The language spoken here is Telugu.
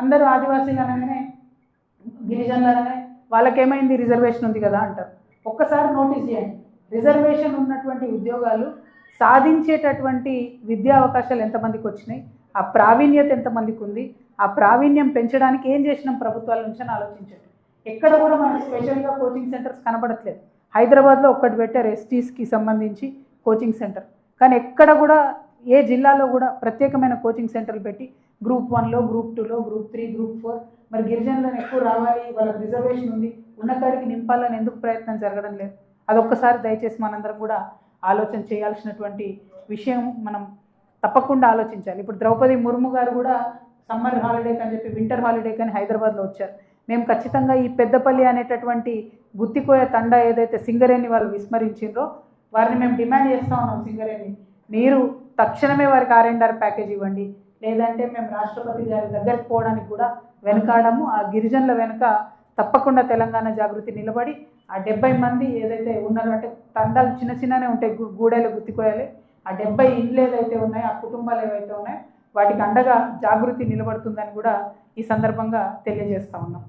అందరూ ఆదివాసీలు అనగానే గిరిజనులు అనగానే వాళ్ళకేమైంది రిజర్వేషన్ ఉంది కదా అంటారు. ఒక్కసారి నోటీస్ చేయండి, రిజర్వేషన్ ఉన్నటువంటి ఉద్యోగాలు సాధించేటటువంటి విద్యా అవకాశాలు ఎంతమందికి వచ్చినాయి, ఆ ప్రావీణ్యత ఎంతమందికి ఉంది, ఆ ప్రావీణ్యం పెంచడానికి ఏం చేసినాం ప్రభుత్వాల నుంచి అని ఆలోచించండి. ఎక్కడ కూడా మనకు స్పెషల్గా కోచింగ్ సెంటర్స్ కనబడట్లేదు. హైదరాబాద్లో ఒక్కటి పెట్టారు ఎస్టీస్కి సంబంధించి కోచింగ్ సెంటర్, కానీ ఎక్కడ కూడా ఏ జిల్లాలో కూడా ప్రత్యేకమైన కోచింగ్ సెంటర్లు పెట్టి గ్రూప్ 1లో, గ్రూప్ 2లో, గ్రూప్ 3, గ్రూప్ 4 మరి గిరిజనులను ఎక్కువ రావాలి, వాళ్ళకి రిజర్వేషన్ ఉంది, ఉన్నకాడికి నింపాలని ఎందుకు ప్రయత్నం జరగడం లేదు? అదొక్కసారి దయచేసి మనందరం కూడా ఆలోచన చేయాల్సినటువంటి విషయం, మనం తప్పకుండా ఆలోచించాలి. ఇప్పుడు ద్రౌపది ముర్ము గారు కూడా సమ్మర్ హాలిడేకి అని చెప్పి వింటర్ హాలిడేకి అని హైదరాబాద్లో వచ్చారు. మేము ఖచ్చితంగా ఈ పెద్దపల్లి అనేటటువంటి గుత్తికోయ తండా ఏదైతే సింగరేణి వాళ్ళు విస్మరించిండ్రో వారిని మేము డిమాండ్ చేస్తూ ఉన్నాం. సింగరేణి మీరు తక్షణమే వారికి R&R ప్యాకేజ్ ఇవ్వండి, లేదంటే మేము రాష్ట్రపతి గారి దగ్గరికి పోవడానికి కూడా వెనకాడము. ఆ గిరిజనుల వెనుక తప్పకుండా తెలంగాణ జాగృతి నిలబడి ఆ 70 మంది ఏదైతే ఉన్నారో, అంటే తండాలు చిన్న చిన్ననే ఉంటాయి, గూడెలు గుత్తికోయాలి, ఆ 70 ఇండ్లు ఏదైతే ఉన్నాయో, ఆ కుటుంబాలు ఏవైతే ఉన్నాయో వాటికి అండగా జాగృతి నిలబడుతుందని కూడా ఈ సందర్భంగా తెలియజేస్తూ ఉన్నాం.